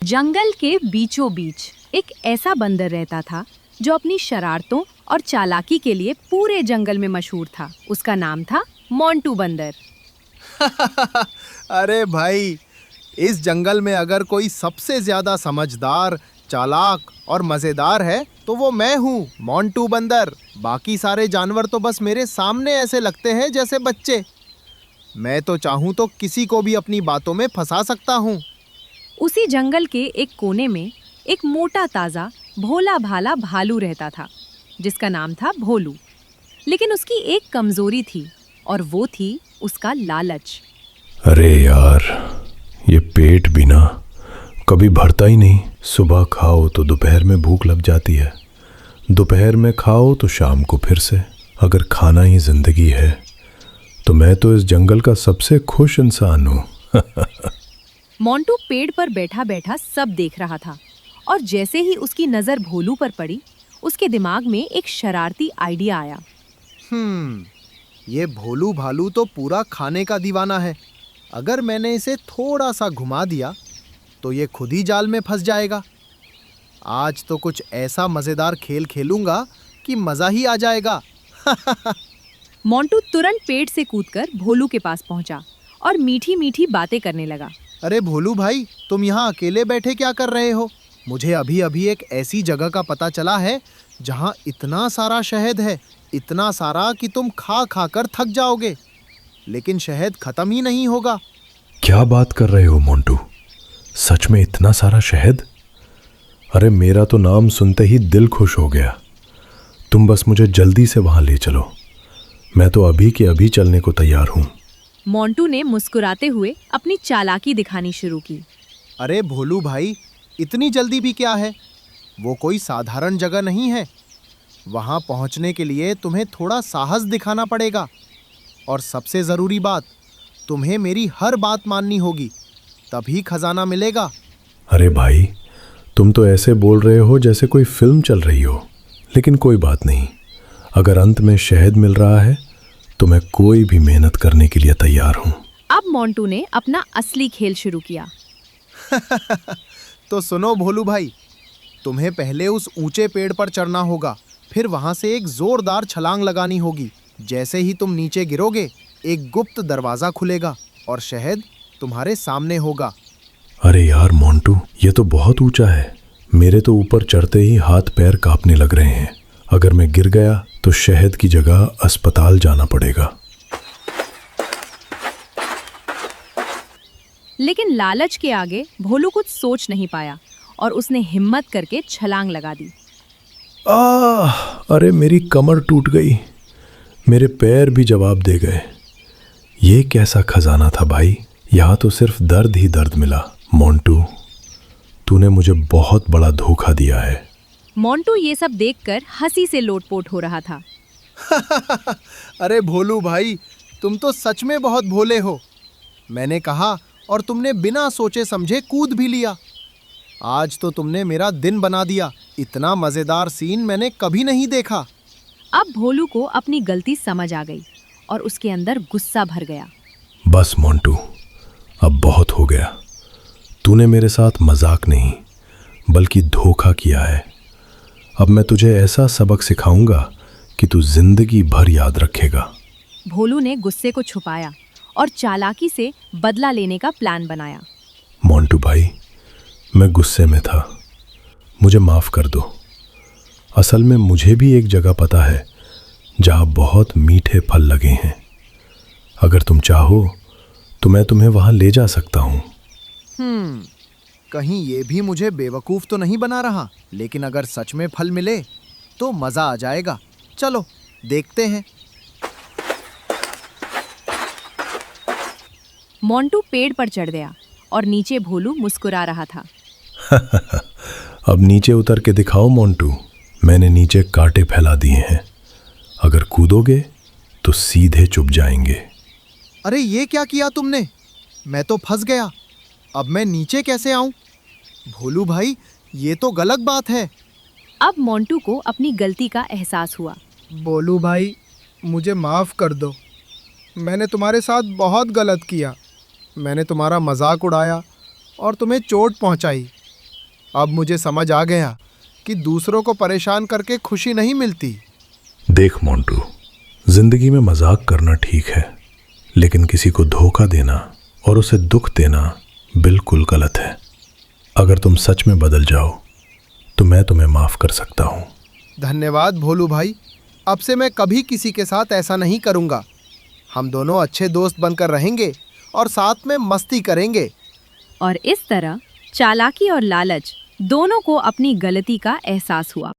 जंगल के बीचों बीच एक ऐसा बंदर रहता था जो अपनी शरारतों और चालाकी के लिए पूरे जंगल में मशहूर था। उसका नाम था मोंटू बंदर। अरे भाई, इस जंगल में अगर कोई सबसे ज्यादा समझदार, चालाक और मजेदार है तो वो मैं हूँ, मोंटू बंदर। बाकी सारे जानवर तो बस मेरे सामने ऐसे लगते हैं जैसे बच्चे। मैं तो चाहूँ तो किसी को भी अपनी बातों में फंसा सकता हूँ। उसी जंगल के एक कोने में एक मोटा ताजा भोला भाला भालू रहता था जिसका नाम था भोलू। लेकिन उसकी एक कमजोरी थी और वो थी उसका लालच। अरे यार, ये पेट भी ना कभी भरता ही नहीं। सुबह खाओ तो दोपहर में भूख लग जाती है, दोपहर में खाओ तो शाम को फिर से। अगर खाना ही जिंदगी है तो मैं तो इस जंगल का सबसे खुश इंसान हूँ। मोंटू पेड़ पर बैठा बैठा सब देख रहा था और जैसे ही उसकी नजर भोलू पर पड़ी, उसके दिमाग में एक शरारती आइडिया आया। ये भोलू भालू तो पूरा खाने का दीवाना है। अगर मैंने इसे थोड़ा सा घुमा दिया तो ये खुद ही जाल में फंस जाएगा। आज तो कुछ ऐसा मजेदार खेल खेलूंगा कि मजा ही आ जाएगा। मोंटू तुरंत पेड़ से कूदकर भोलू के पास पहुंचा और मीठी मीठी बातें करने लगा। अरे भोलू भाई, तुम यहाँ अकेले बैठे क्या कर रहे हो? मुझे अभी अभी एक ऐसी जगह का पता चला है जहाँ इतना सारा शहद है, इतना सारा कि तुम खा खा कर थक जाओगे, लेकिन शहद खत्म ही नहीं होगा। क्या बात कर रहे हो मोंटू? सच में इतना सारा शहद? अरे मेरा तो नाम सुनते ही दिल खुश हो गया। तुम बस मुझे जल्दी से वहां ले चलो, मैं तो अभी के अभी चलने को तैयार हूँ। मोंटू ने मुस्कुराते हुए अपनी चालाकी दिखानी शुरू की। अरे भोलू भाई, इतनी जल्दी भी क्या है? वो कोई साधारण जगह नहीं है। वहां पहुंचने के लिए तुम्हें थोड़ा साहस दिखाना पड़ेगा, और सबसे जरूरी बात, तुम्हें मेरी हर बात माननी होगी, तभी खजाना मिलेगा। अरे भाई, तुम तो ऐसे बोल रहे हो जैसे कोई फिल्म चल रही हो। लेकिन कोई बात नहीं, अगर अंत में शहद मिल रहा है तो मैं कोई भी मेहनत करने के लिए तैयार हूँ। अब मोंटू ने अपना असली खेल शुरू किया। तो सुनो भोलू भाई, तुम्हें पहले उस ऊंचे पेड़ पर चढ़ना होगा, फिर वहां से एक जोरदार छलांग लगानी होगी। जैसे ही तुम नीचे गिरोगे, एक गुप्त दरवाजा खुलेगा और शहद तुम्हारे सामने होगा। अरे यार मोंटू, ये तो बहुत ऊंचा है। मेरे तो ऊपर चढ़ते ही हाथ पैर कांपने लग रहे हैं। अगर मैं गिर गया तो शहद की जगह अस्पताल जाना पड़ेगा। लेकिन लालच के आगे भोलू कुछ सोच नहीं पाया और उसने हिम्मत करके छलांग लगा दी। अरे मेरी कमर टूट गई, मेरे पैर भी जवाब दे गए। ये कैसा खजाना था भाई? यहाँ तो सिर्फ दर्द ही दर्द मिला। मोंटू, तूने मुझे बहुत बड़ा धोखा दिया है। मोंटू ये सब देखकर हंसी से लोटपोट हो रहा था। अरे भोलू भाई, तुम तो सच में बहुत भोले हो। मैंने कहा और तुमने बिना सोचे समझे कूद भी लिया। आज तो तुमने मेरा दिन बना दिया। इतना मजेदार सीन मैंने कभी नहीं देखा। अब भोलू को अपनी गलती समझ आ गई और उसके अंदर गुस्सा भर गया। बस मोंटू, अब बहुत हो गया। तूने मेरे साथ मजाक नहीं बल्कि धोखा किया है। अब मैं तुझे ऐसा सबक सिखाऊंगा कि तू जिंदगी भर याद रखेगा। भोलू ने गुस्से को छुपाया और चालाकी से बदला लेने का प्लान बनाया। मोंटू भाई, मैं गुस्से में था, मुझे माफ कर दो। असल में मुझे भी एक जगह पता है जहां बहुत मीठे फल लगे हैं। अगर तुम चाहो तो मैं तुम्हें वहां ले जा सकता हूँ। कहीं ये भी मुझे बेवकूफ तो नहीं बना रहा? लेकिन अगर सच में फल मिले तो मजा आ जाएगा। चलो देखते हैं। मोंटू पेड़ पर चढ़ गया और नीचे भोलू मुस्कुरा रहा था। अब नीचे उतर के दिखाओ मोंटू, मैंने नीचे कांटे फैला दिए हैं। अगर कूदोगे तो सीधे चुभ जाएंगे। अरे ये क्या किया तुमने? मैं तो फंस गया। अब मैं नीचे कैसे आऊं? भोलू भाई, ये तो गलत बात है। अब मोंटू को अपनी गलती का एहसास हुआ। भोलू भाई, मुझे माफ कर दो। मैंने तुम्हारे साथ बहुत गलत किया। मैंने तुम्हारा मजाक उड़ाया और तुम्हें चोट पहुंचाई। अब मुझे समझ आ गया कि दूसरों को परेशान करके खुशी नहीं मिलती। देख मोंटू, जिंदगी में मजाक करना ठीक है, लेकिन किसी को धोखा देना और उसे दुख देना बिल्कुल गलत है। अगर तुम सच में बदल जाओ तो मैं तुम्हें माफ कर सकता हूँ। धन्यवाद भोलू भाई, अब से मैं कभी किसी के साथ ऐसा नहीं करूँगा। हम दोनों अच्छे दोस्त बनकर रहेंगे और साथ में मस्ती करेंगे। और इस तरह चालाकी और लालच दोनों को अपनी गलती का एहसास हुआ।